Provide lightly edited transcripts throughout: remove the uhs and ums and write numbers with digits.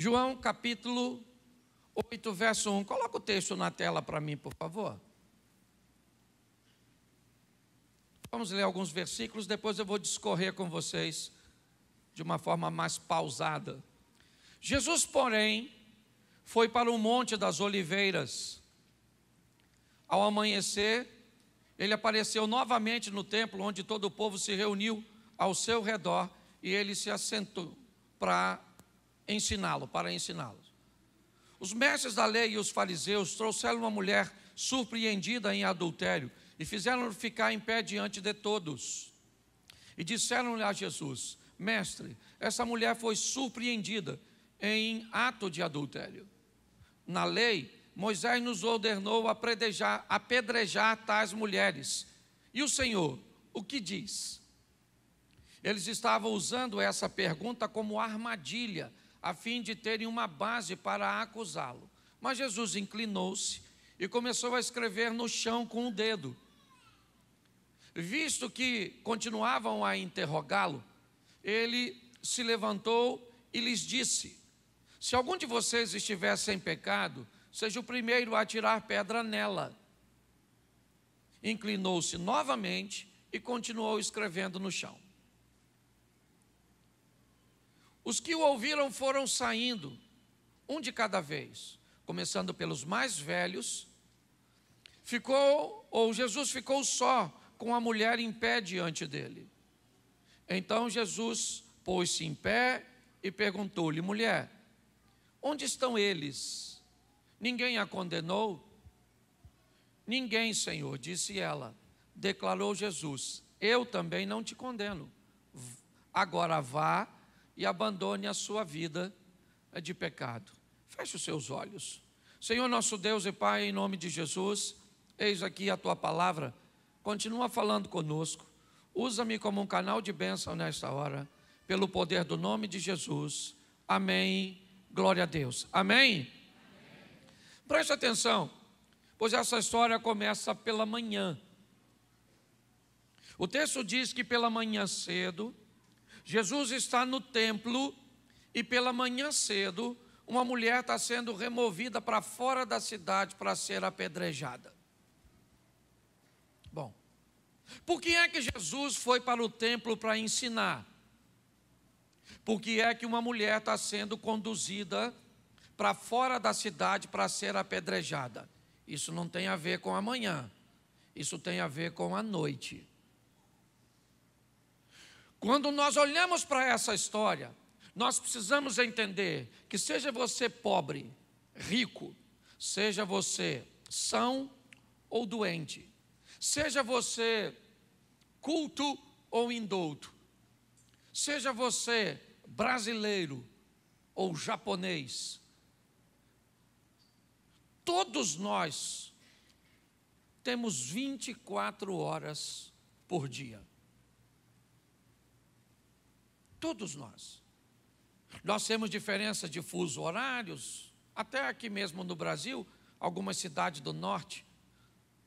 João capítulo 8, verso 1. Coloca o texto na tela para mim, por favor. Vamos ler alguns versículos, depois eu vou discorrer com vocês de uma forma mais pausada. Jesus, porém, foi para o Monte das Oliveiras. Ao amanhecer, ele apareceu novamente no templo, onde todo o povo se reuniu ao seu redor, e ele se assentou para ensiná-lo. Os mestres da lei e os fariseus trouxeram uma mulher surpreendida em adultério e fizeram-no ficar em pé diante de todos. E disseram-lhe a Jesus: Mestre, essa mulher foi surpreendida em ato de adultério. Na lei, Moisés nos ordenou apedrejar tais mulheres. E o Senhor, o que diz? Eles estavam usando essa pergunta como armadilha, a fim de terem uma base para acusá-lo. Mas Jesus inclinou-se e começou a escrever no chão com o dedo. Visto que continuavam a interrogá-lo, ele se levantou e lhes disse: se algum de vocês estiver sem pecado, seja o primeiro a atirar pedra nela. Inclinou-se novamente e continuou escrevendo no chão. Os que o ouviram foram saindo, um de cada vez, começando pelos mais velhos. Jesus ficou só com a mulher em pé diante dele. Então Jesus pôs-se em pé e perguntou-lhe: mulher, onde estão eles? Ninguém a condenou? Ninguém, Senhor, disse ela. Declarou Jesus: eu também não te condeno. Agora vá e abandone a sua vida de pecado. Feche os seus olhos. Senhor nosso Deus e Pai, em nome de Jesus, eis aqui a tua palavra. Continua falando conosco. Usa-me como um canal de bênção nesta hora, pelo poder do nome de Jesus. Amém. Glória a Deus. Amém? Preste atenção, pois essa história começa pela manhã. O texto diz que pela manhã cedo, Jesus está no templo e pela manhã cedo, uma mulher está sendo removida para fora da cidade para ser apedrejada. Bom, por que é que Jesus foi para o templo para ensinar? Por que é que uma mulher está sendo conduzida para fora da cidade para ser apedrejada? Isso não tem a ver com amanhã, isso tem a ver com a noite. Quando nós olhamos para essa história, nós precisamos entender que seja você pobre, rico, seja você são ou doente, seja você culto ou indouto, seja você brasileiro ou japonês, todos nós temos 24 horas por dia. Todos nós. Nós temos diferença de fuso horários, até aqui mesmo no Brasil, algumas cidades do norte,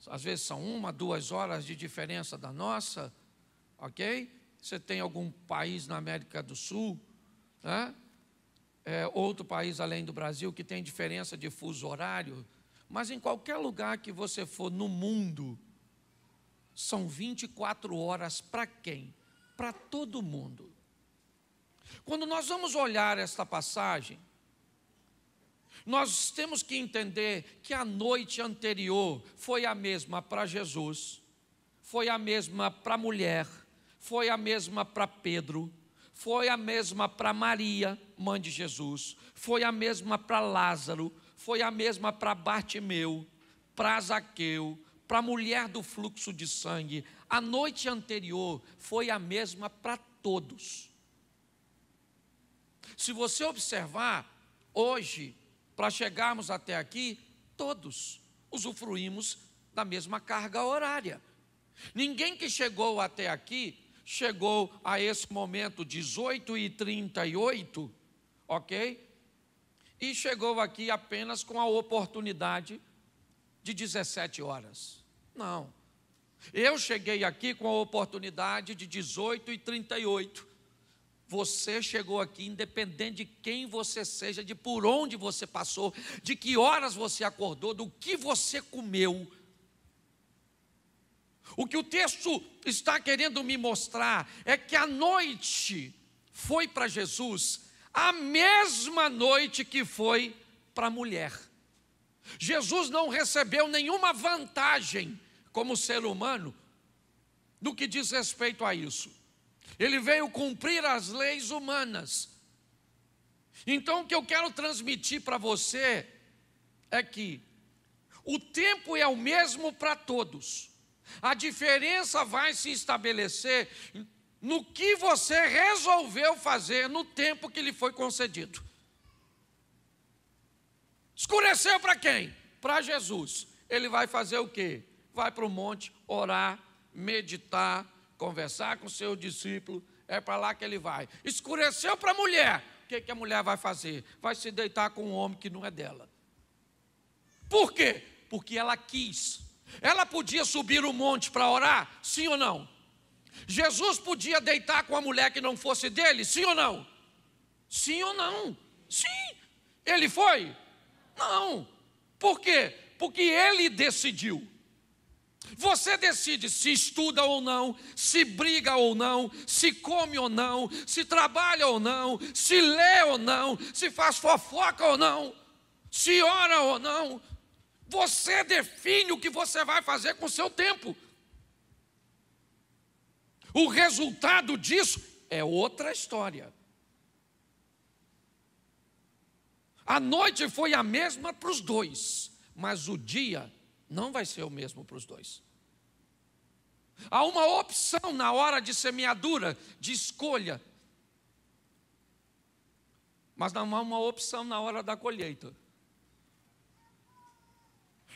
às vezes são 1, 2 horas de diferença da nossa, ok? Você tem algum país na América do Sul, né? Outro país além do Brasil que tem diferença de fuso horário, mas em qualquer lugar que você for no mundo, são 24 horas para quem? Para todo mundo. Quando nós vamos olhar esta passagem, nós temos que entender que a noite anterior foi a mesma para Jesus, foi a mesma para a mulher, foi a mesma para Pedro, foi a mesma para Maria, mãe de Jesus, foi a mesma para Lázaro, foi a mesma para Bartimeu, para Zaqueu, para a mulher do fluxo de sangue. A noite anterior foi a mesma para todos. Se você observar, hoje, para chegarmos até aqui, todos usufruímos da mesma carga horária. Ninguém que chegou até aqui, chegou a esse momento 18h38, ok? E chegou aqui apenas com a oportunidade de 17 horas. Não. Eu cheguei aqui com a oportunidade de 18h38. Você chegou aqui, independente de quem você seja, de por onde você passou, de que horas você acordou, do que você comeu. O que o texto está querendo me mostrar é que a noite foi para Jesus a mesma noite que foi para a mulher. Jesus não recebeu nenhuma vantagem como ser humano no que diz respeito a isso. Ele veio cumprir as leis humanas. Então o que eu quero transmitir para você é que o tempo é o mesmo para todos. A diferença vai se estabelecer no que você resolveu fazer no tempo que lhe foi concedido. Escureceu para quem? Para Jesus. Ele vai fazer o quê? Vai para o monte, orar, meditar, conversar com seu discípulo. É para lá que ele vai. Escureceu para a mulher. O que a mulher vai fazer? Vai se deitar com um homem que não é dela. Por quê? Porque ela quis. Ela podia subir o monte para orar? Sim ou não? Jesus podia deitar com a mulher que não fosse dele? Sim ou não? Sim ou não? Sim. Ele foi? Não. Por quê? Porque ele decidiu. Você decide se estuda ou não, se briga ou não, se come ou não, se trabalha ou não, se lê ou não, se faz fofoca ou não, se ora ou não. Você define o que você vai fazer com o seu tempo. O resultado disso é outra história. A noite foi a mesma para os dois, mas o dia não vai ser o mesmo para os dois. Há uma opção na hora de semeadura, de escolha, mas não há uma opção na hora da colheita.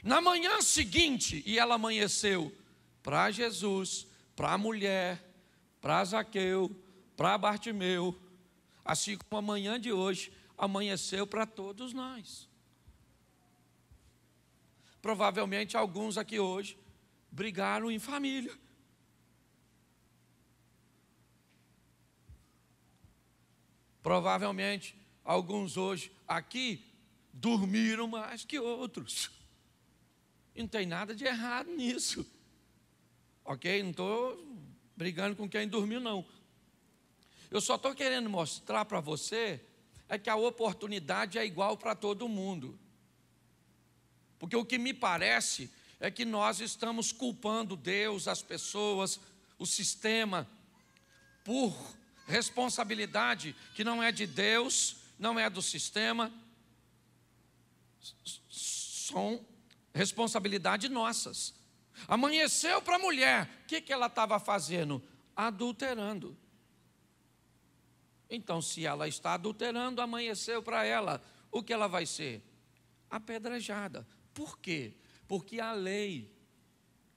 Na manhã seguinte, e ela amanheceu para Jesus, para a mulher, para Zaqueu, para Bartimeu, assim como a manhã de hoje amanheceu para todos nós. Provavelmente alguns aqui hoje brigaram em família. Provavelmente alguns hoje aqui dormiram mais que outros. E não tem nada de errado nisso. Ok? Não estou brigando com quem dormiu, não. Eu só estou querendo mostrar para você é que a oportunidade é igual para todo mundo. Porque o que me parece é que nós estamos culpando Deus, as pessoas, o sistema, por responsabilidade que não é de Deus, não é do sistema, são responsabilidade nossas. Amanheceu para a mulher, o que ela estava fazendo? Adulterando. Então, se ela está adulterando, amanheceu para ela, o que ela vai ser? Apedrejada. Por quê? Porque a lei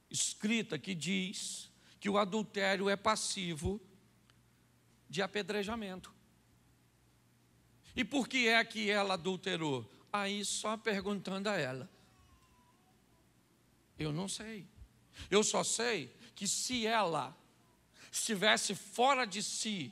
escrita que diz que o adultério é passivo de apedrejamento. E por que é que ela adulterou? Aí só perguntando a ela. Eu não sei. Eu só sei que se ela estivesse fora de si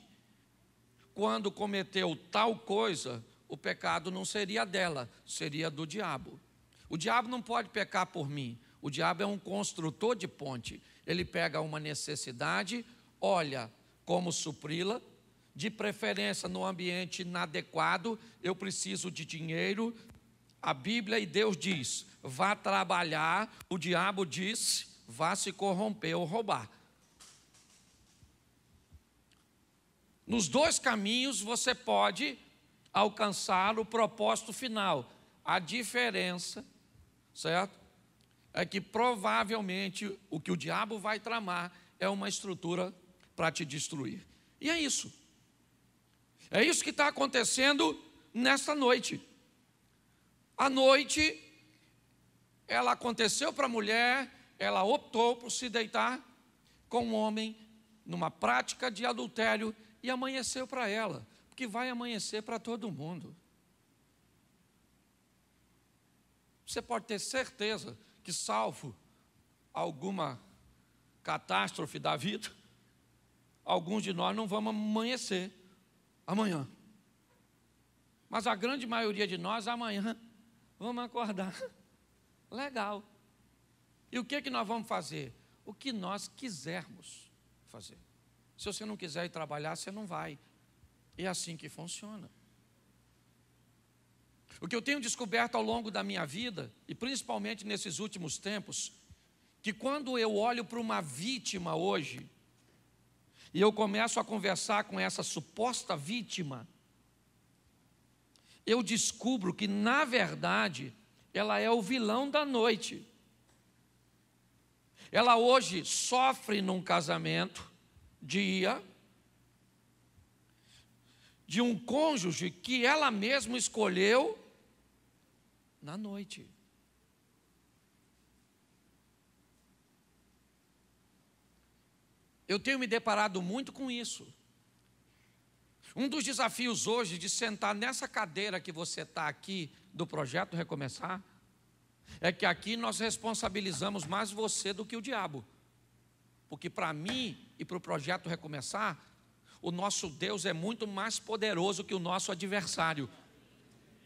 quando cometeu tal coisa, o pecado não seria dela, seria do diabo. O diabo não pode pecar por mim. O diabo é um construtor de ponte. Ele pega uma necessidade, olha como supri-la, de preferência no ambiente inadequado. Eu preciso de dinheiro. A Bíblia e Deus diz, vá trabalhar. O diabo disse, vá se corromper ou roubar. Nos dois caminhos você pode alcançar o propósito final. A diferença, certo? É que provavelmente o que o diabo vai tramar é uma estrutura para te destruir. E é isso. É isso que está acontecendo nesta noite. A noite, ela aconteceu para a mulher, ela optou por se deitar com um homem numa prática de adultério e amanheceu para ela, porque vai amanhecer para todo mundo. Você pode ter certeza que, salvo alguma catástrofe da vida, alguns de nós não vamos amanhecer. Amanhã. Mas a grande maioria de nós, amanhã, vamos acordar. Legal. E o que nós vamos fazer? O que nós quisermos fazer. Se você não quiser ir trabalhar, você não vai. É assim que funciona. O que eu tenho descoberto ao longo da minha vida, e principalmente nesses últimos tempos, que quando eu olho para uma vítima hoje, e eu começo a conversar com essa suposta vítima, eu descubro que, na verdade, ela é o vilão da noite. Ela hoje sofre num casamento, de um cônjuge que ela mesma escolheu na noite. Eu tenho me deparado muito com isso. Um dos desafios hoje de sentar nessa cadeira que você está aqui, do Projeto Recomeçar, é que aqui nós responsabilizamos mais você do que o diabo. Porque para mim e para o Projeto Recomeçar, o nosso Deus é muito mais poderoso que o nosso adversário.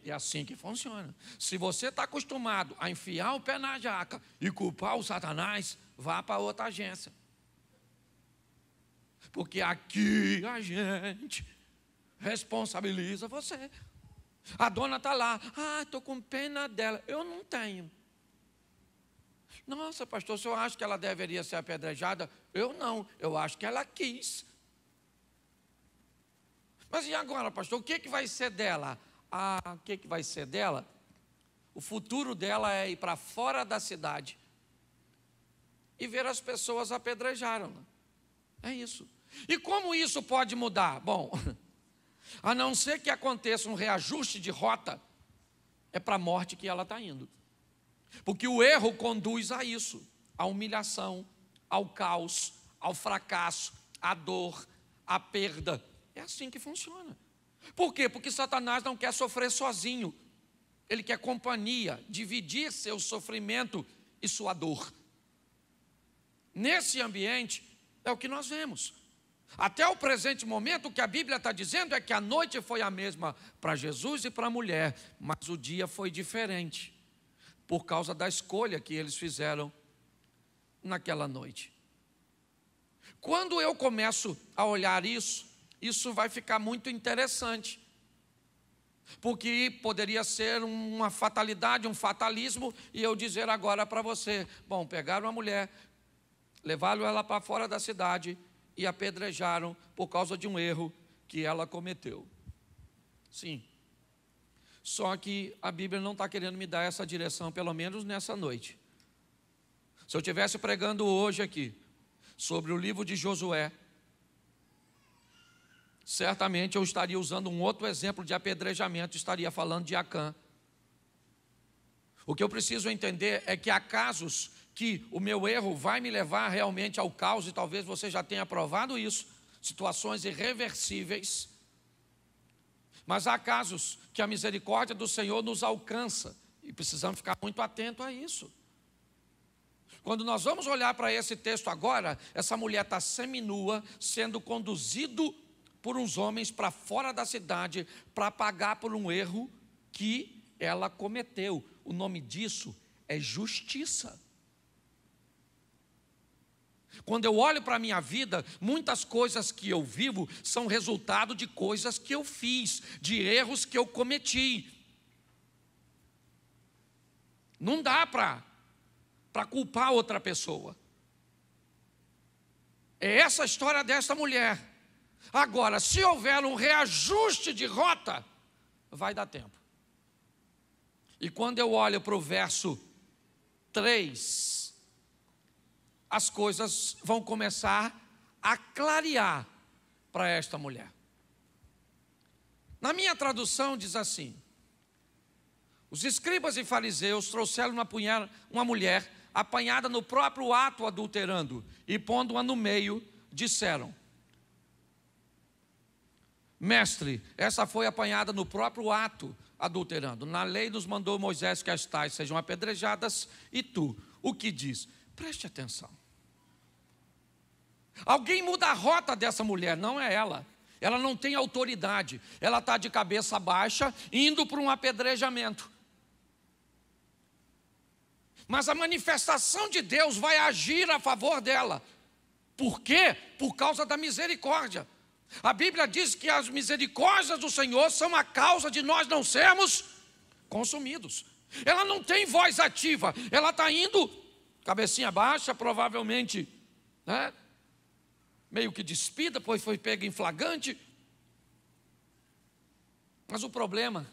É assim que funciona. Se você está acostumado a enfiar o pé na jaca e culpar o Satanás, vá para outra agência. Porque aqui a gente responsabiliza você. A dona está lá, estou com pena dela. Eu não tenho. Nossa, pastor, o senhor acha que ela deveria ser apedrejada? Eu não, eu acho que ela quis. Mas e agora, pastor, o que vai ser dela? O que vai ser dela? O futuro dela é ir para fora da cidade e ver as pessoas apedrejaram. É isso. E como isso pode mudar? Bom, a não ser que aconteça um reajuste de rota, é para a morte que ela está indo. Porque o erro conduz a isso, à humilhação, ao caos, ao fracasso, à dor, à perda. É assim que funciona. Por quê? Porque Satanás não quer sofrer sozinho. Ele quer companhia, dividir seu sofrimento e sua dor. Nesse ambiente, é o que nós vemos. Até o presente momento, o que a Bíblia está dizendo é que a noite foi a mesma para Jesus e para a mulher, mas o dia foi diferente, por causa da escolha que eles fizeram naquela noite. Quando eu começo a olhar isso vai ficar muito interessante, porque poderia ser uma fatalidade, um fatalismo, e eu dizer agora para você, bom, pegaram a mulher, levaram ela para fora da cidade e apedrejaram por causa de um erro que ela cometeu. Sim. Só que a Bíblia não está querendo me dar essa direção, pelo menos nessa noite. Se eu estivesse pregando hoje aqui sobre o livro de Josué, certamente eu estaria usando um outro exemplo de apedrejamento, estaria falando de Acã. O que eu preciso entender é que há casos que o meu erro vai me levar realmente ao caos, e talvez você já tenha provado isso, situações irreversíveis. Mas há casos que a misericórdia do Senhor nos alcança, e precisamos ficar muito atentos a isso. Quando nós vamos olhar para esse texto agora, essa mulher está seminua, sendo conduzido por uns homens para fora da cidade, para pagar por um erro que ela cometeu. O nome disso é justiça. Quando eu olho para a minha vida, muitas coisas que eu vivo são resultado de coisas que eu fiz, de erros que eu cometi. Não dá para culpar outra pessoa. É essa a história dessa mulher. Agora, se houver um reajuste de rota, vai dar tempo. E quando eu olho para o verso 3, as coisas vão começar a clarear para esta mulher. Na minha tradução diz assim: os escribas e fariseus trouxeram uma mulher apanhada no próprio ato adulterando, e pondo-a no meio, disseram: mestre, essa foi apanhada no próprio ato adulterando. Na lei nos mandou Moisés que as tais sejam apedrejadas, e tu, o que diz? Preste atenção. Alguém muda a rota dessa mulher, não é ela. ela não tem autoridade, ela está de cabeça baixa, indo para um apedrejamento. Mas a manifestação de Deus vai agir a favor dela. Por quê? Por causa da misericórdia. A Bíblia diz que as misericórdias do Senhor são a causa de nós não sermos consumidos. Ela não tem voz ativa, ela está indo, cabecinha baixa, provavelmente, né? Meio que despida, pois foi pega em flagrante. Mas o problema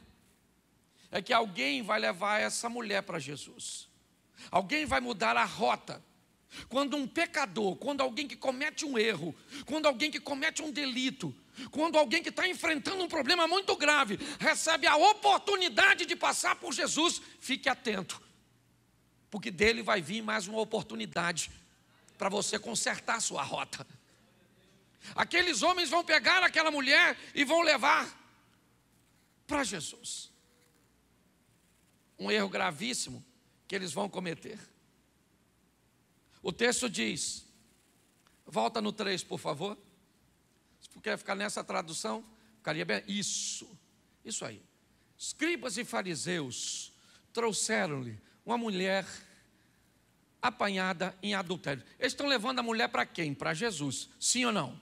é que alguém vai levar essa mulher para Jesus. Alguém vai mudar a rota. Quando um pecador, quando alguém que comete um erro, quando alguém que comete um delito, quando alguém que está enfrentando um problema muito grave, recebe a oportunidade de passar por Jesus, fique atento, porque dele vai vir mais uma oportunidade para você consertar a sua rota. Aqueles homens vão pegar aquela mulher e vão levar para Jesus. Um erro gravíssimo que eles vão cometer. O texto diz, volta no 3, por favor. Se quer ficar nessa tradução, ficaria bem. Isso aí. Escribas e fariseus trouxeram-lhe uma mulher apanhada em adultério. Eles estão levando a mulher para quem? Para Jesus, sim ou não?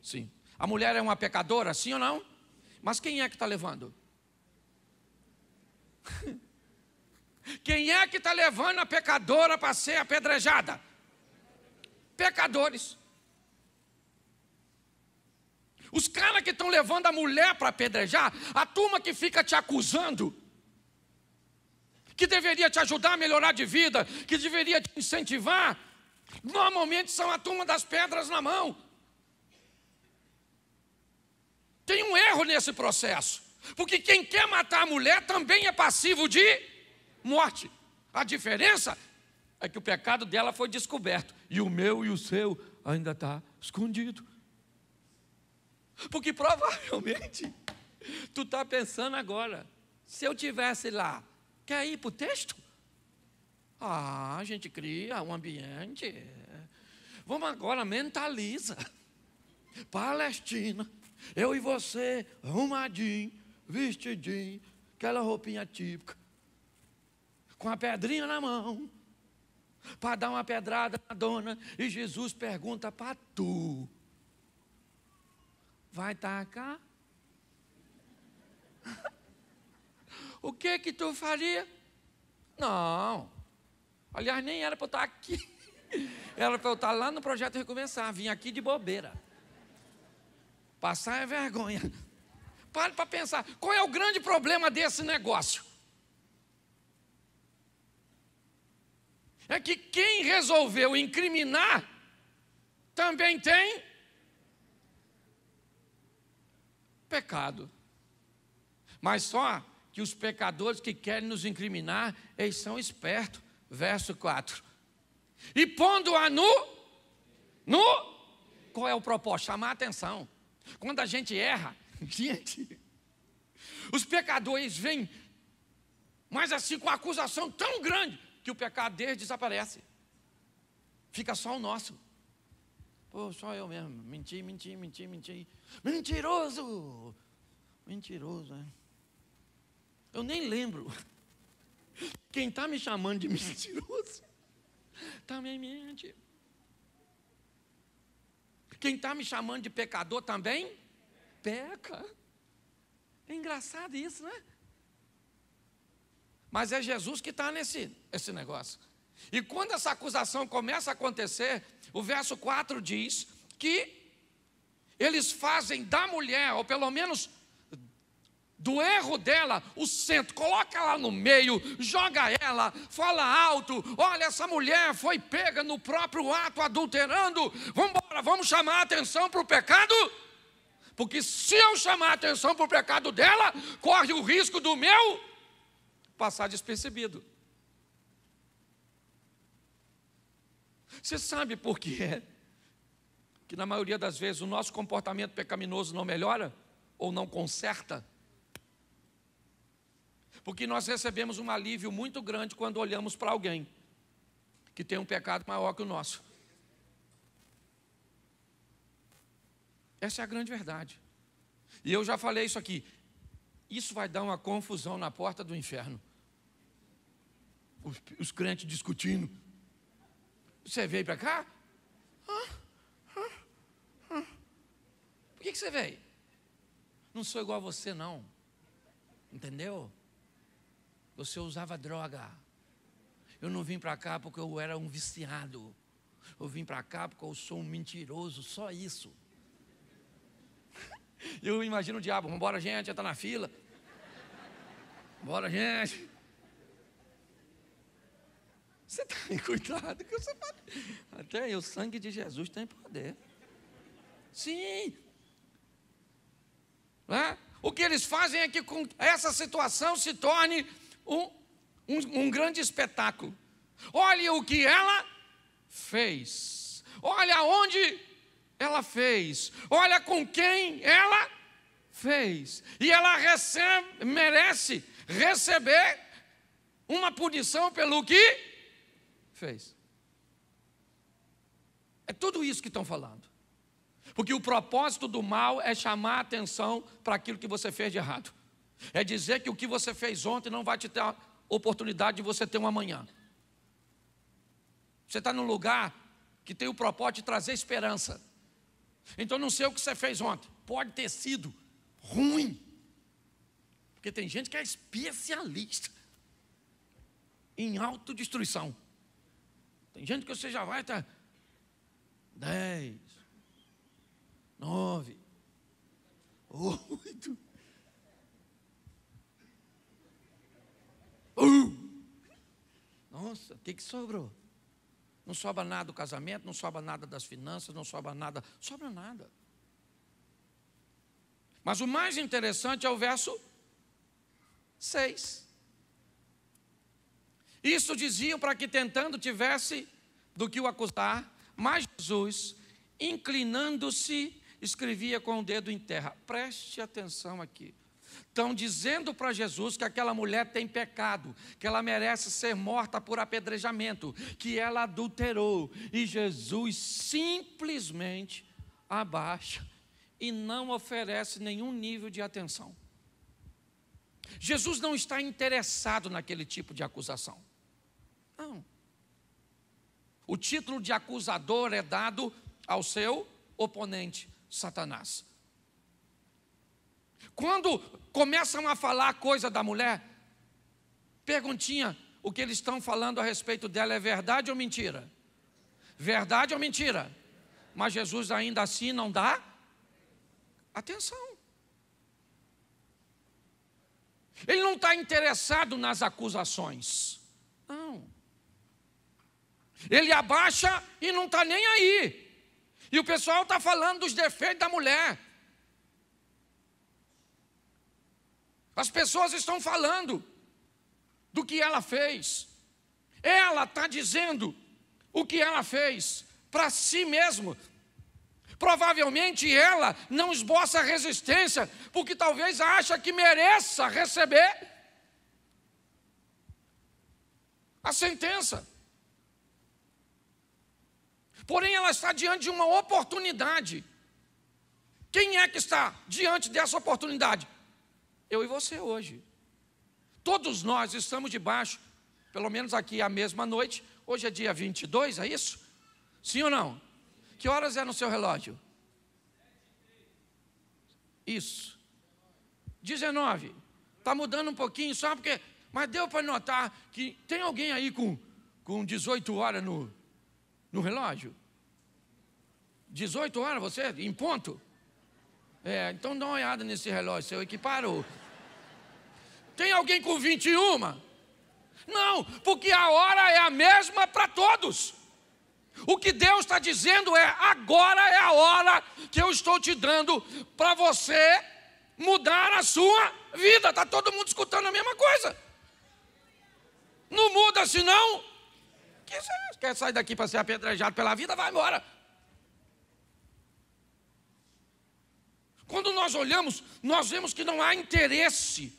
Sim. A mulher é uma pecadora, sim ou não? Mas quem é que está levando? Quem é que está levando a pecadora para ser apedrejada? Pecadores. Os caras que estão levando a mulher para apedrejar, a turma que fica te acusando, que deveria te ajudar a melhorar de vida, que deveria te incentivar, normalmente são a turma das pedras na mão. Tem um erro nesse processo, porque quem quer matar a mulher também é passivo de morte. A diferença é que o pecado dela foi descoberto, e o meu e o seu ainda está escondido. Porque provavelmente tu está pensando agora, se eu tivesse lá, quer ir para o texto? A gente cria um ambiente. Vamos agora, mentaliza. Palestina, eu e você, arrumadinho, vestidinho, aquela roupinha típica, com a pedrinha na mão, para dar uma pedrada na dona, e Jesus pergunta para tu, vai tacar? O que tu faria? Não, aliás, nem era para eu estar aqui, era para eu estar lá no Projeto Recomeçar, vim aqui de bobeira, passar é vergonha. Pare para pensar, qual é o grande problema desse negócio? É que quem resolveu incriminar também tem pecado. Mas só que os pecadores que querem nos incriminar, eles são espertos. Verso 4. E pondo-a qual é o propósito? Chamar a atenção. Quando a gente erra, gente, os pecadores vêm, mas assim com a acusação tão grande, que o pecado deles desaparece. Fica só o nosso. Pô, só eu mesmo. Menti. Mentiroso, né? Eu nem lembro. Quem está me chamando de mentiroso também mente. Quem está me chamando de pecador também peca. É engraçado isso, né? Mas é Jesus que está nesse negócio. E quando essa acusação começa a acontecer, o verso 4 diz que eles fazem da mulher, ou pelo menos do erro dela, o centro. Coloca ela no meio, joga ela, fala alto. Olha, essa mulher foi pega no próprio ato adulterando. Vamos embora, vamos chamar a atenção para o pecado. Porque se eu chamar a atenção para o pecado dela, corre o risco do meu passar despercebido. Você sabe por quê? Que na maioria das vezes o nosso comportamento pecaminoso não melhora ou não conserta? Porque nós recebemos um alívio muito grande quando olhamos para alguém que tem um pecado maior que o nosso. Essa é a grande verdade. E eu já falei isso aqui. Isso vai dar uma confusão na porta do inferno. Os crentes discutindo. Você veio para cá? Por que você veio? Não sou igual a você, não. Entendeu? Você usava droga. Eu não vim para cá porque eu era um viciado. Eu vim para cá porque eu sou um mentiroso, só isso. Eu imagino o diabo, vamos embora gente, já está na fila. Bora gente. Você está aí, cuidado, que você pode... Até aí, o sangue de Jesus tem poder. Sim. Né? O que eles fazem é que com essa situação se torne um grande espetáculo. Olha o que ela fez. Olha onde ela fez. Olha com quem ela fez. E ela merece receber uma punição pelo que fez. É tudo isso que estão falando. Porque o propósito do mal é chamar a atenção para aquilo que você fez de errado. É dizer que o que você fez ontem não vai te ter a oportunidade de você ter um amanhã. Você está num lugar que tem o propósito de trazer esperança. Então não sei o que você fez ontem. Pode ter sido ruim. Porque tem gente que é especialista em autodestruição. Tem gente que você já vai estar 10, 9, 8. Nossa, o que sobrou? Não sobra nada do casamento, não sobra nada das finanças, não sobra nada. Sobra nada. Mas o mais interessante é o verso 6. Isso diziam para que tentando tivesse do que o acusar, mas Jesus, inclinando-se, escrevia com o dedo em terra. Preste atenção aqui. Estão dizendo para Jesus que aquela mulher tem pecado, que ela merece ser morta por apedrejamento, que ela adulterou. E Jesus simplesmente abaixa e não oferece nenhum nível de atenção. Jesus não está interessado naquele tipo de acusação. Não. O título de acusador é dado ao seu oponente, Satanás. Quando começam a falar coisa da mulher, perguntinha, o que eles estão falando a respeito dela é verdade ou mentira? Verdade ou mentira? Mas Jesus ainda assim não dá atenção. Ele não está interessado nas acusações. Não. Ele abaixa e não está nem aí. E o pessoal está falando dos defeitos da mulher. As pessoas estão falando do que ela fez. Ela está dizendo o que ela fez para si mesma. Provavelmente ela não esboça resistência, porque talvez acha que mereça receber a sentença. Porém, ela está diante de uma oportunidade. Quem é que está diante dessa oportunidade? Eu e você hoje. Todos nós estamos debaixo, pelo menos aqui a mesma noite. Hoje é dia 22, é isso? Sim ou não? Que horas é no seu relógio? Isso. 19. Está mudando um pouquinho, só porque... Mas deu para notar que tem alguém aí com 18 horas no relógio? 18 horas você? Em ponto? Então dá uma olhada nesse relógio seu que parou. Tem alguém com 21? Não, porque a hora é a mesma para todos. O que Deus está dizendo é, agora é a hora que eu estou te dando para você mudar a sua vida. Está todo mundo escutando a mesma coisa. Não muda senão, quer sair daqui para ser apedrejado pela vida, vai embora. Quando nós olhamos, nós vemos que não há interesse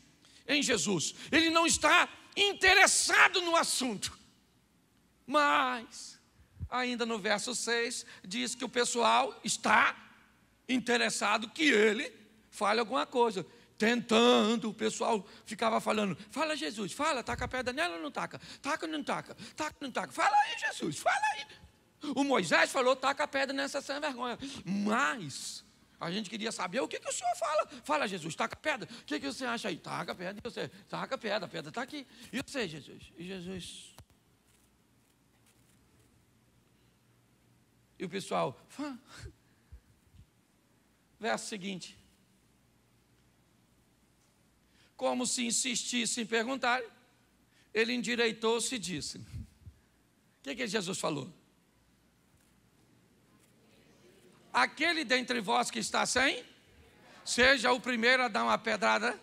em Jesus. Ele não está interessado no assunto. Mas, ainda no verso 6, diz que o pessoal está interessado que ele fale alguma coisa. Tentando, o pessoal ficava falando, fala Jesus, fala, taca a pedra nela ou não taca? Taca ou não taca? Taca ou não taca? Fala aí, Jesus, fala aí. O Moisés falou, taca a pedra nessa sem vergonha. Mas a gente queria saber o que o senhor fala. Fala, Jesus, taca a pedra. O que você acha aí? Taca a pedra. E você, taca a pedra está aqui. E você, Jesus? E Jesus... E o pessoal, verso seguinte. Como se insistisse em perguntar, ele endireitou-se e disse. O que Jesus falou? Aquele dentre vós que está sem, seja o primeiro a dar uma pedrada.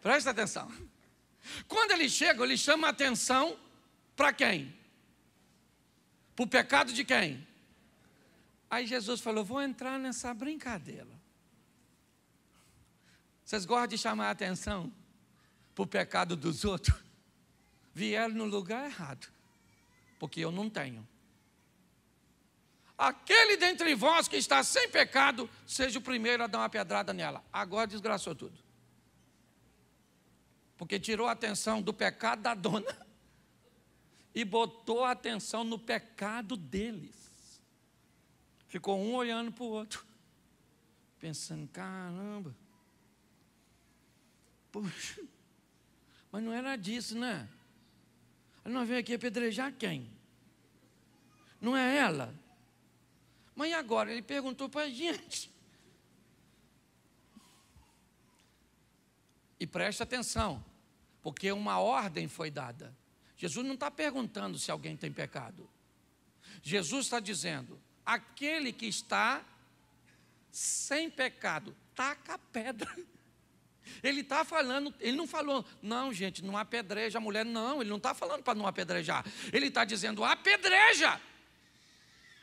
Presta atenção. Quando ele chega, ele chama a atenção para quem? Para o pecado de quem? Aí Jesus falou, vou entrar nessa brincadeira. Vocês gostam de chamar a atenção para o pecado dos outros? Vieram no lugar errado, porque eu não tenho. Aquele dentre vós que está sem pecado, seja o primeiro a dar uma pedrada nela. Agora desgraçou tudo. Porque tirou a atenção do pecado da dona e botou a atenção no pecado deles. Ficou um olhando para o outro, pensando, caramba, poxa, mas não era disso, né? Ela não veio aqui apedrejar quem? Não é ela? Mas e agora? Ele perguntou para a gente. E preste atenção, porque uma ordem foi dada. Jesus não está perguntando se alguém tem pecado. Jesus está dizendo, aquele que está sem pecado, taca a pedra. Ele está falando, ele não falou, não gente, não apedreja a mulher, não, ele não está falando para não apedrejar. Ele está dizendo, apedreja.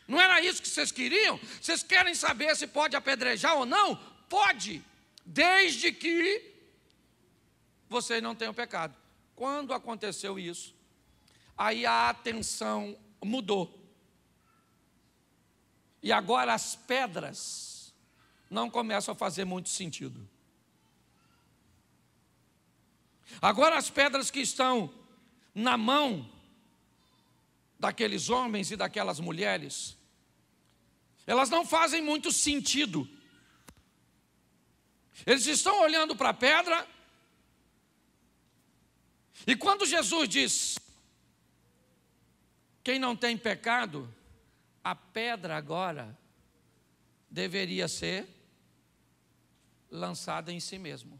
Não era isso que vocês queriam? Vocês querem saber se pode apedrejar ou não? Pode, desde que vocês não tenham pecado. Quando aconteceu isso, aí a atenção mudou. E agora as pedras não começam a fazer muito sentido. Agora as pedras que estão na mão daqueles homens e daquelas mulheres, elas não fazem muito sentido. Eles estão olhando para a pedra, e quando Jesus diz, quem não tem pecado, a pedra agora deveria ser lançada em si mesmo.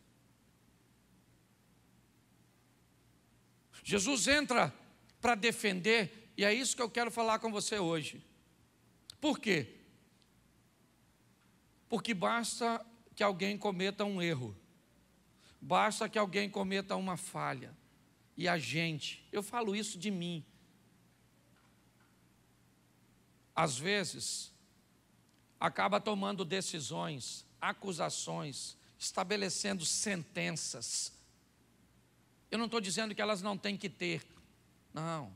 Jesus entra para defender, e é isso que eu quero falar com você hoje. Por quê? Porque basta que alguém cometa um erro, basta que alguém cometa uma falha, e a gente, eu falo isso de mim, às vezes, acaba tomando decisões, acusações, estabelecendo sentenças. Eu não estou dizendo que elas não têm que ter, não.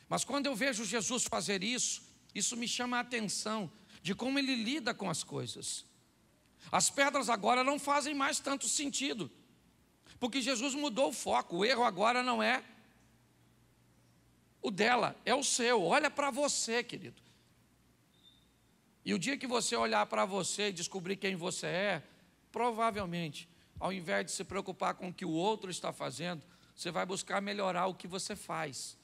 Mas quando eu vejo Jesus fazer isso, isso me chama a atenção de como ele lida com as coisas. As pedras agora não fazem mais tanto sentido, porque Jesus mudou o foco. O erro agora não é o dela, é o seu. Olha para você, querido. E o dia que você olhar para você e descobrir quem você é, provavelmente, ao invés de se preocupar com o que o outro está fazendo, você vai buscar melhorar o que você faz.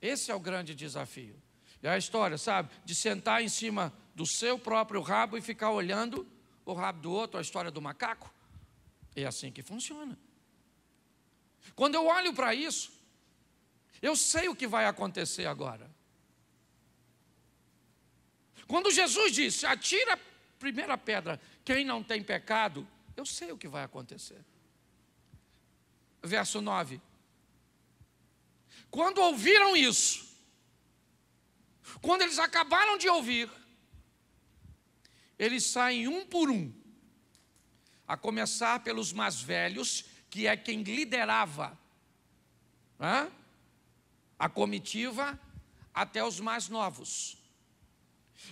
Esse é o grande desafio. É a história, sabe, de sentar em cima do seu próprio rabo e ficar olhando o rabo do outro, a história do macaco. É assim que funciona. Quando eu olho para isso, eu sei o que vai acontecer agora. Quando Jesus disse, atira a primeira pedra, quem não tem pecado, eu sei o que vai acontecer. Verso 9. Quando ouviram isso, quando eles acabaram de ouvir, eles saem um por um, a começar pelos mais velhos, que é quem liderava a comitiva, até os mais novos.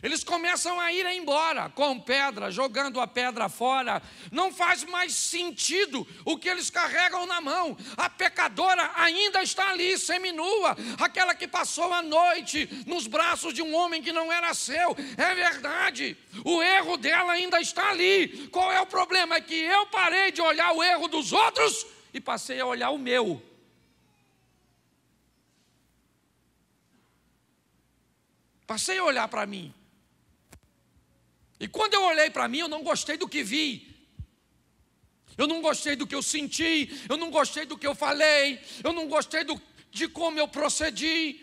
Eles começam a ir embora com pedra, jogando a pedra fora. Não faz mais sentido o que eles carregam na mão. A pecadora ainda está ali, seminua. Aquela que passou a noite nos braços de um homem que não era seu. É verdade, o erro dela ainda está ali. Qual é o problema? É que eu parei de olhar o erro dos outros e passei a olhar o meu. Passei a olhar para mim. E quando eu olhei para mim, eu não gostei do que vi. Eu não gostei do que eu senti. Eu não gostei do que eu falei. Eu não gostei de como eu procedi.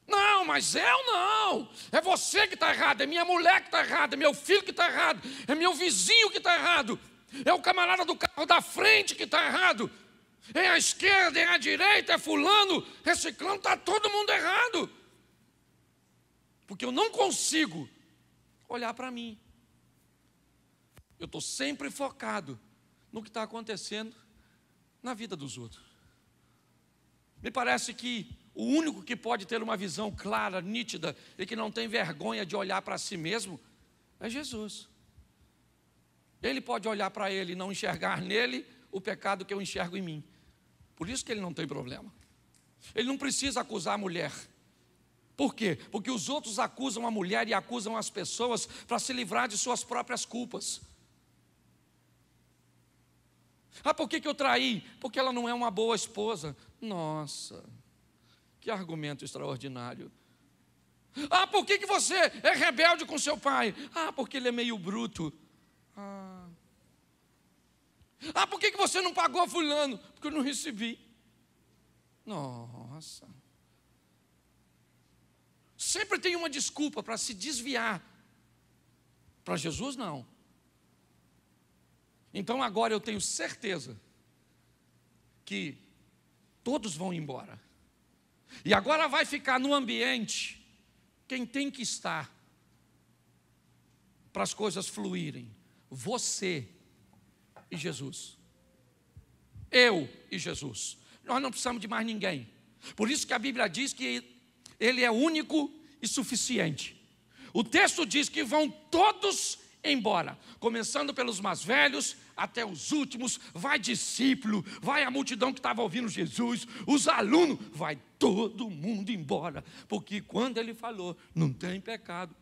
Não, mas eu não. É você que está errado. É minha mulher que está errada. É meu filho que está errado. É meu vizinho que está errado. É o camarada do carro da frente que está errado. É a esquerda, é a direita, é fulano. É ciclano, está todo mundo errado. Porque eu não consigo olhar para mim. Eu estou sempre focado no que está acontecendo na vida dos outros. Me parece que o único que pode ter uma visão clara, nítida, e que não tem vergonha de olhar para si mesmo, é Jesus. Ele pode olhar para ele e não enxergar nele o pecado que eu enxergo em mim. Por isso que ele não tem problema. Ele não precisa acusar a mulher. Por quê? Porque os outros acusam a mulher e acusam as pessoas para se livrar de suas próprias culpas. Ah, por que eu traí? Porque ela não é uma boa esposa. Nossa, que argumento extraordinário. Ah, por que você é rebelde com seu pai? Ah, porque ele é meio bruto. Ah, por que você não pagou fulano? Porque eu não recebi. Nossa. Sempre tem uma desculpa para se desviar. Para Jesus, não. Então agora eu tenho certeza que todos vão embora. E agora vai ficar no ambiente quem tem que estar para as coisas fluírem. Você e Jesus. Eu e Jesus. Nós não precisamos de mais ninguém. Por isso que a Bíblia diz que Ele é único e suficiente. O texto diz que vão todos embora, começando pelos mais velhos até os últimos. Vai discípulo, vai a multidão que estava ouvindo Jesus, os alunos, vai todo mundo embora. Porque quando ele falou, não tem pecado,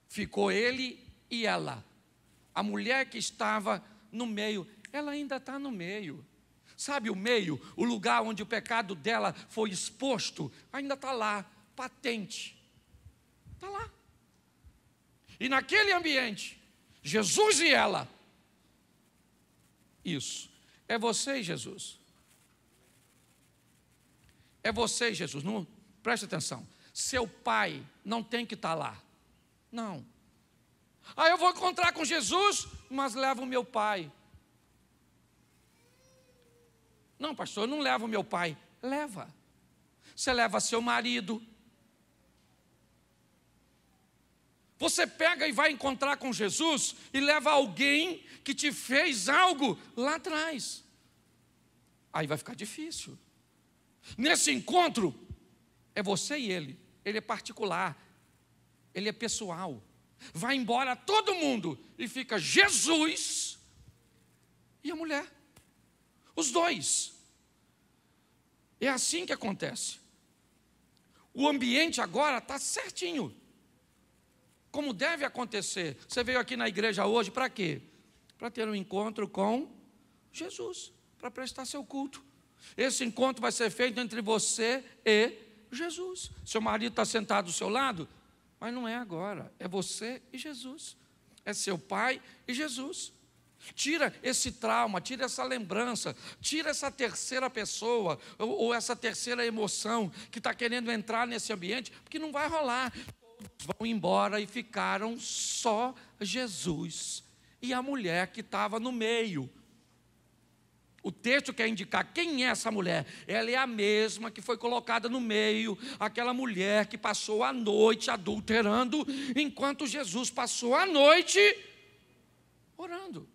ficou ele e ela. A mulher que estava no meio, ela ainda está no meio. Sabe o meio, o lugar onde o pecado dela foi exposto, ainda está lá, patente. Está lá. E naquele ambiente, Jesus e ela. Isso. É você e Jesus. É você e Jesus. Não, preste atenção. Seu pai não tem que estar lá. Não. Eu vou encontrar com Jesus, mas levo o meu pai. Não, pastor, eu não levo meu pai. Leva. Você leva seu marido. Você pega e vai encontrar com Jesus e leva alguém que te fez algo lá atrás. Aí vai ficar difícil. Nesse encontro, é você e ele. Ele é particular. Ele é pessoal. Vai embora todo mundo e fica Jesus e a mulher. Os dois. É assim que acontece. O ambiente agora está certinho. Como deve acontecer. Você veio aqui na igreja hoje para quê? Para ter um encontro com Jesus. Para prestar seu culto. Esse encontro vai ser feito entre você e Jesus. Seu marido está sentado do seu lado, mas não é agora. É você e Jesus. É seu pai e Jesus. Tira esse trauma, tira essa lembrança, tira essa terceira pessoa ou essa terceira emoção que está querendo entrar nesse ambiente, porque não vai rolar. Todos vão embora e ficaram só Jesus e a mulher que estava no meio. O texto quer indicar quem é essa mulher. Ela é a mesma que foi colocada no meio, aquela mulher que passou a noite adulterando, enquanto Jesus passou a noite orando.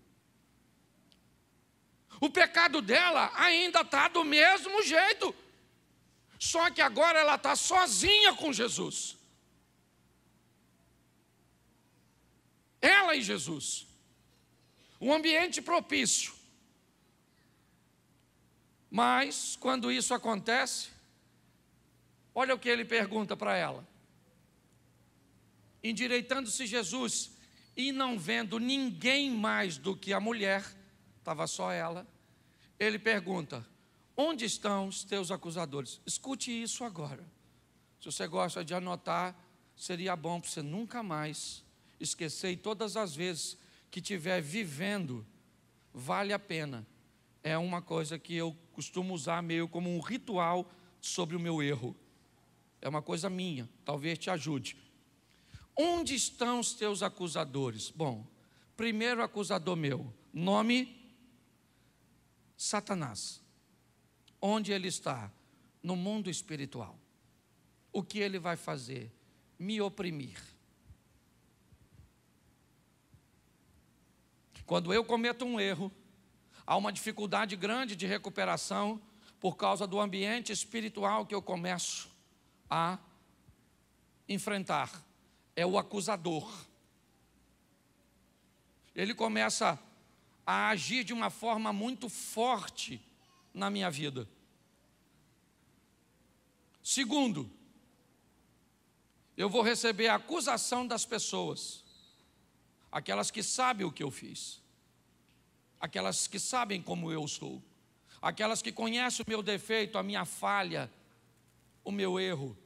O pecado dela ainda está do mesmo jeito. Só que agora ela está sozinha com Jesus. Ela e Jesus. Um ambiente propício. Mas, quando isso acontece, olha o que ele pergunta para ela. Endireitando-se Jesus, e não vendo ninguém mais do que a mulher, estava só ela, ele pergunta: onde estão os teus acusadores? Escute isso agora. Se você gosta de anotar, seria bom para você nunca mais esquecer, e todas as vezes que estiver vivendo, vale a pena. É uma coisa que eu costumo usar meio como um ritual sobre o meu erro. É uma coisa minha, talvez te ajude. Onde estão os teus acusadores? Bom, primeiro acusador meu, nome Satanás. Onde ele está? No mundo espiritual. O que ele vai fazer? Me oprimir. Quando eu cometo um erro, há uma dificuldade grande de recuperação por causa do ambiente espiritual que eu começo a enfrentar. É o acusador. Ele começa a agir de uma forma muito forte na minha vida. Segundo, eu vou receber a acusação das pessoas, aquelas que sabem o que eu fiz, aquelas que sabem como eu sou, aquelas que conhecem o meu defeito, a minha falha, o meu erro.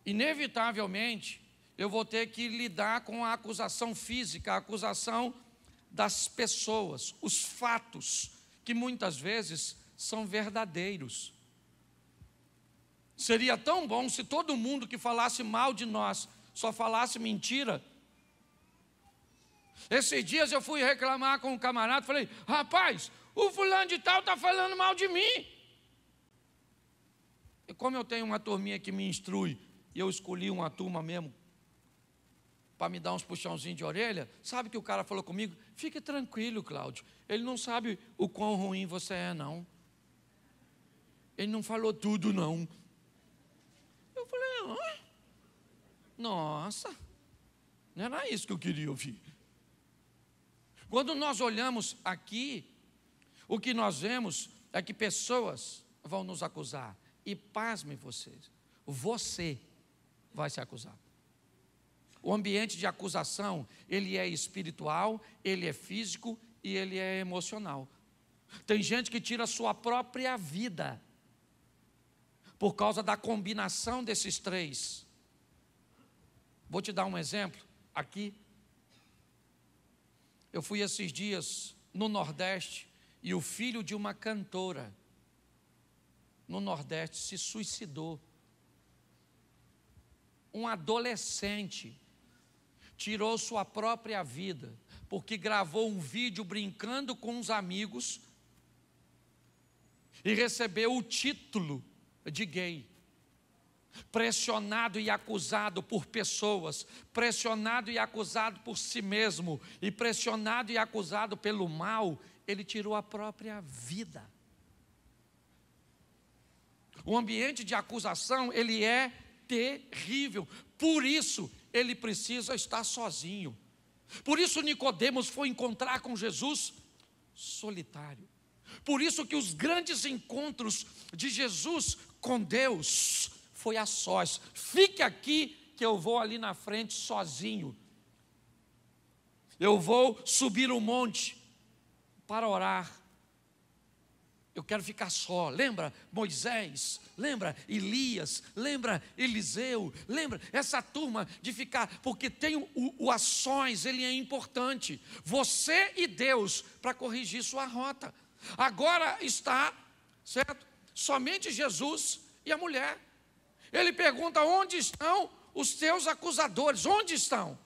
Inevitavelmente, eu vou ter que lidar com a acusação física, a acusação das pessoas, os fatos, que muitas vezes são verdadeiros. Seria tão bom se todo mundo que falasse mal de nós só falasse mentira. Esses dias eu fui reclamar com um camarada, falei: rapaz, o fulano de tal está falando mal de mim. E como eu tenho uma turminha que me instrui, e eu escolhi uma turma mesmo para me dar uns puxãozinhos de orelha, sabe que o cara falou comigo? Fique tranquilo, Cláudio, ele não sabe o quão ruim você é, não. Ele não falou tudo, não. Eu falei: nossa, não era isso que eu queria ouvir. Quando nós olhamos aqui, o que nós vemos é que pessoas vão nos acusar. E pasmem vocês, você vai se acusar. O ambiente de acusação, ele é espiritual, ele é físico e ele é emocional. Tem gente que tira a sua própria vida por causa da combinação desses três. Vou te dar um exemplo aqui. Eu fui esses dias no Nordeste e o filho de uma cantora no Nordeste se suicidou. Um adolescente tirou sua própria vida porque gravou um vídeo brincando com os amigos e recebeu o título de gay. Pressionado e acusado por pessoas, pressionado e acusado por si mesmo, e pressionado e acusado pelo mal, ele tirou a própria vida. O ambiente de acusação, ele é terrível. Por isso, ele precisa estar sozinho. Por isso, Nicodemos foi encontrar com Jesus solitário. Por isso que os grandes encontros de Jesus com Deus foi a sós. Fique aqui que eu vou ali na frente sozinho. Eu vou subir o monte para orar. Eu quero ficar só. Lembra Moisés? Lembra Elias? Lembra Eliseu? Lembra essa turma de ficar? Porque tem o a sós, ele é importante. Você e Deus para corrigir sua rota. Agora está, certo? Somente Jesus e a mulher. Ele pergunta: onde estão os teus acusadores? Onde estão?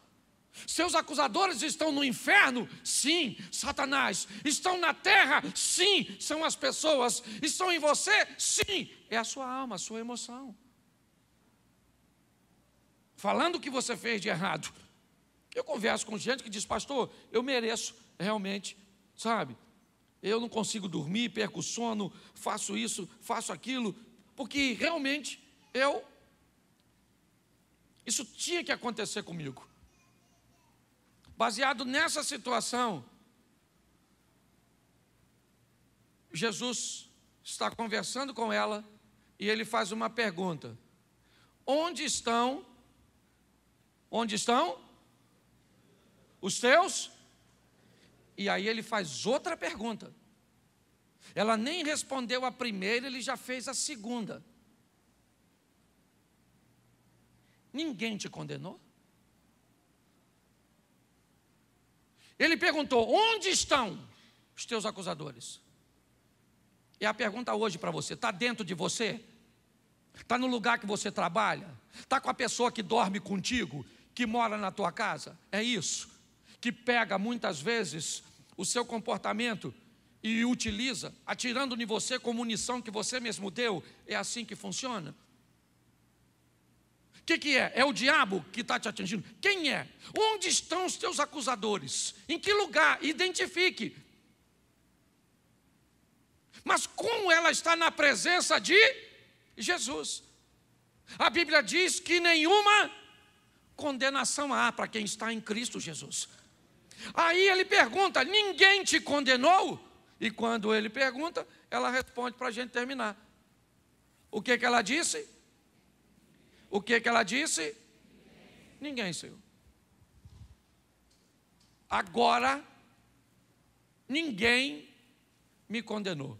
Seus acusadores estão no inferno? Sim, Satanás. Estão na terra? Sim, são as pessoas. Estão em você? Sim, é a sua alma, a sua emoção. Falando o que você fez de errado. Eu converso com gente que diz, pastor, eu mereço realmente, sabe? Eu não consigo dormir, perco o sono, faço isso, faço aquilo, porque realmente isso tinha que acontecer comigo. Baseado nessa situação, Jesus está conversando com ela e ele faz uma pergunta: onde estão os teus? E aí ele faz outra pergunta. Ela nem respondeu a primeira, ele já fez a segunda. Ninguém te condenou? Ele perguntou: onde estão os teus acusadores? E a pergunta hoje para você: está dentro de você? Está no lugar que você trabalha? Está com a pessoa que dorme contigo, que mora na tua casa? É isso? Que pega muitas vezes o seu comportamento e utiliza, atirando em você com munição que você mesmo deu? É assim que funciona? O que é? É o diabo que está te atingindo? Quem é? Onde estão os teus acusadores? Em que lugar? Identifique. Mas como ela está na presença de Jesus? A Bíblia diz que nenhuma condenação há para quem está em Cristo Jesus. Aí ele pergunta: ninguém te condenou? E quando ele pergunta, ela responde para a gente terminar. O que ela disse? O que ela disse? Ninguém, Senhor. Agora, ninguém me condenou.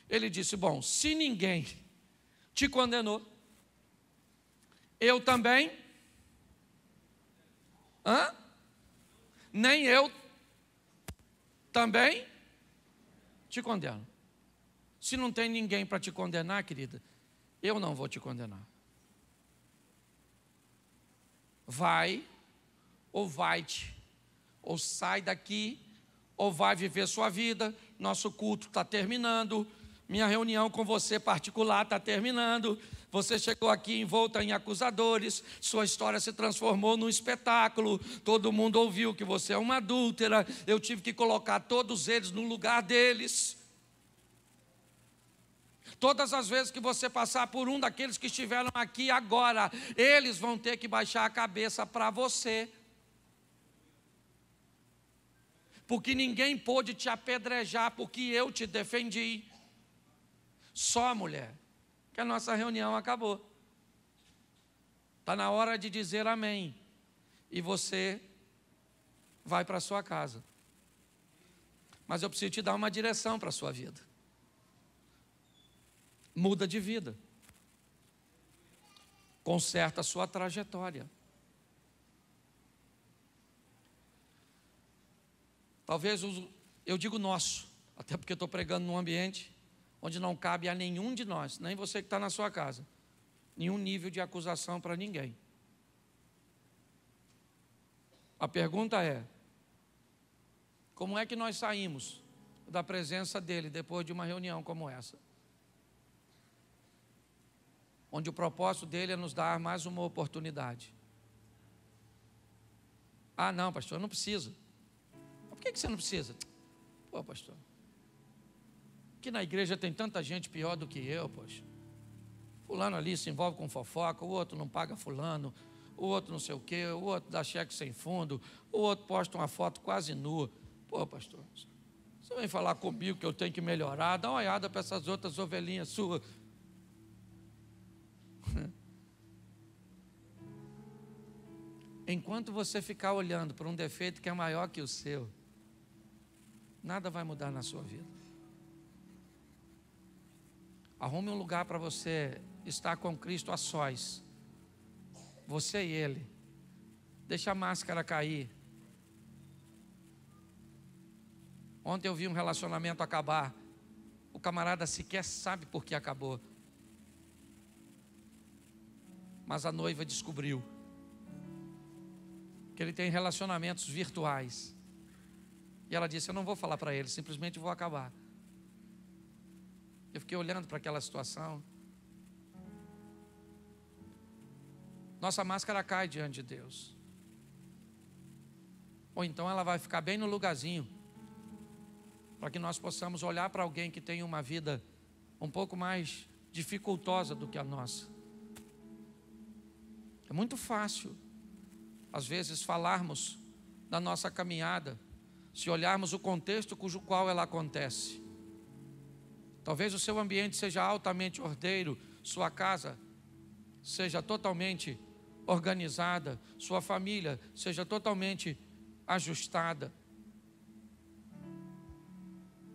Ele disse: bom, se ninguém te condenou, eu também, nem eu também te condeno. Se não tem ninguém para te condenar, querida, eu não vou te condenar. Vai, ou vai-te, ou sai daqui, ou vai viver sua vida. Nosso culto está terminando, minha reunião com você particular está terminando. Você chegou aqui envolta em acusadores, sua história se transformou num espetáculo, todo mundo ouviu que você é uma adúltera, eu tive que colocar todos eles no lugar deles. Todas as vezes que você passar por um daqueles que estiveram aqui agora, eles vão ter que baixar a cabeça para você. Porque ninguém pôde te apedrejar, porque eu te defendi. Só, mulher, que a nossa reunião acabou. Está na hora de dizer amém. E você vai para a sua casa. Mas eu preciso te dar uma direção para a sua vida. Muda de vida. Conserta a sua trajetória. Talvez, eu digo nosso, até porque estou pregando num ambiente onde não cabe a nenhum de nós, nem você que está na sua casa, nenhum nível de acusação para ninguém. A pergunta é: como é que nós saímos da presença dele depois de uma reunião como essa? Onde o propósito dele é nos dar mais uma oportunidade. Ah, não, pastor, eu não preciso. Por que você não precisa? Pô, pastor, aqui na igreja tem tanta gente pior do que eu, poxa. Fulano ali se envolve com fofoca, o outro não paga fulano, o outro não sei o quê, o outro dá cheque sem fundo, o outro posta uma foto quase nua. Pô, pastor, você vem falar comigo que eu tenho que melhorar? Dá uma olhada para essas outras ovelhinhas suas. Enquanto você ficar olhando para um defeito que é maior que o seu, nada vai mudar na sua vida. Arrume um lugar para você estar com Cristo a sós, você e Ele. Deixa a máscara cair. Ontem eu vi um relacionamento acabar, o camarada sequer sabe por que acabou, mas a noiva descobriu que ele tem relacionamentos virtuais. E ela disse: eu não vou falar para ele, simplesmente vou acabar. Eu fiquei olhando para aquela situação. Nossa máscara cai diante de Deus. ou então ela vai ficar bem no lugarzinho, para que nós possamos olhar para alguém que tem uma vida um pouco mais dificultosa do que a nossa. É muito fácil, às vezes, falarmos da nossa caminhada, se olharmos o contexto cujo qual ela acontece. Talvez o seu ambiente seja altamente ordeiro, sua casa seja totalmente organizada, sua família seja totalmente ajustada.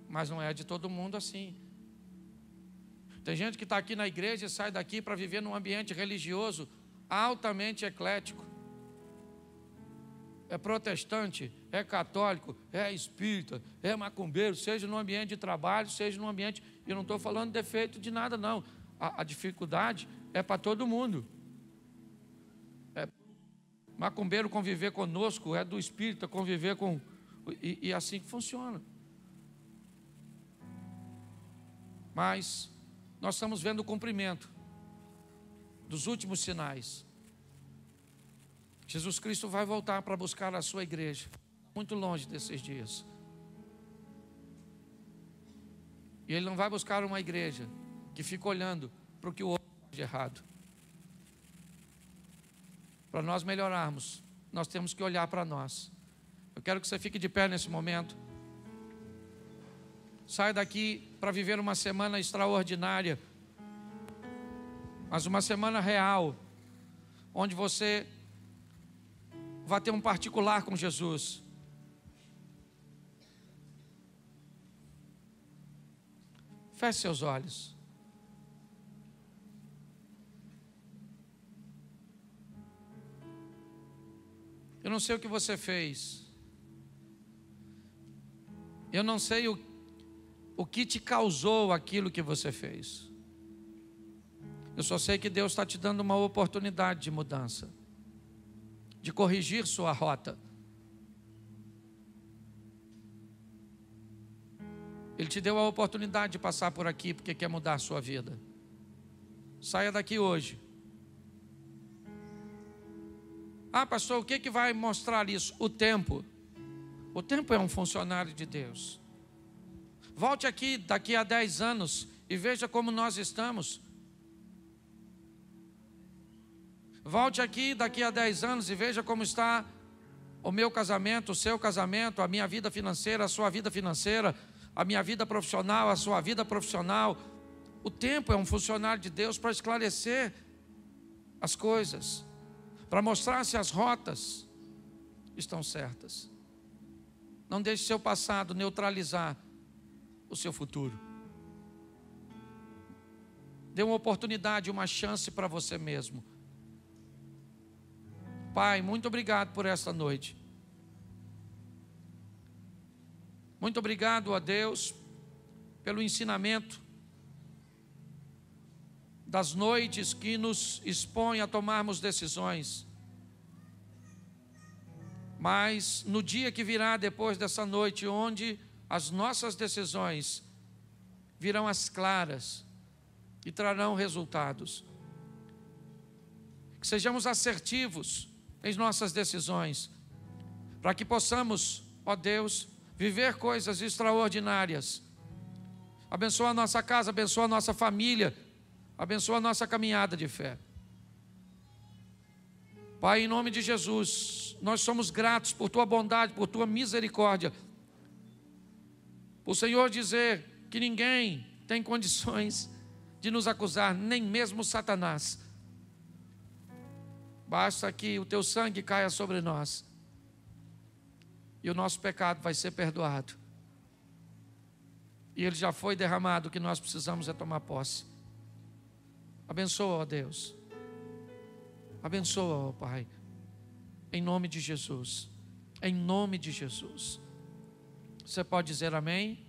Mas não é de todo mundo assim. Tem gente que está aqui na igreja e sai daqui para viver num ambiente religioso altamente eclético. É protestante, é católico, é espírita, é macumbeiro, seja no ambiente de trabalho, seja no ambiente... Eu não estou falando defeito de nada, não. A dificuldade é para todo mundo. Macumbeiro conviver conosco, é do espírita conviver com... E assim que funciona. Mas nós estamos vendo o cumprimento dos últimos sinais. Jesus Cristo vai voltar para buscar a sua igreja, muito longe desses dias. E Ele não vai buscar uma igreja que fica olhando para o que o outro faz de errado. Para nós melhorarmos, nós temos que olhar para nós. Eu quero que você fique de pé nesse momento. Sai daqui para viver uma semana extraordinária, mas uma semana real, onde você vai ter um particular com Jesus. Feche seus olhos. Eu não sei o que você fez. Eu não sei o que te causou aquilo que você fez. Eu só sei que Deus está te dando uma oportunidade de mudança, de corrigir sua rota. Ele te deu a oportunidade de passar por aqui porque quer mudar a sua vida. Saia daqui hoje. Ah, pastor, o que vai mostrar isso? O tempo. O tempo é um funcionário de Deus. Volte aqui daqui a 10 anos e veja como nós estamos. Volte aqui daqui a 10 anos e veja como está o meu casamento, o seu casamento, a minha vida financeira, a sua vida financeira, a minha vida profissional, a sua vida profissional. O tempo é um funcionário de Deus para esclarecer as coisas, para mostrar se as rotas estão certas. Não deixe seu passado neutralizar o seu futuro. Dê uma oportunidade, uma chance para você mesmo. Pai, muito obrigado por esta noite. Muito obrigado a Deus pelo ensinamento das noites que nos expõem a tomarmos decisões. Mas no dia que virá depois dessa noite, onde as nossas decisões virão as claras e trarão resultados. Que sejamos assertivos em nossas decisões, para que possamos, ó Deus, viver coisas extraordinárias. Abençoa a nossa casa, abençoa a nossa família, abençoa a nossa caminhada de fé. Pai, em nome de Jesus, nós somos gratos por Tua bondade, por Tua misericórdia. O Senhor dizer que ninguém tem condições de nos acusar, nem mesmo Satanás. Basta que o Teu sangue caia sobre nós e o nosso pecado vai ser perdoado. E ele já foi derramado, o que nós precisamos é tomar posse. Abençoa, ó Deus. Abençoa, ó Pai. Em nome de Jesus. Em nome de Jesus. Você pode dizer amém?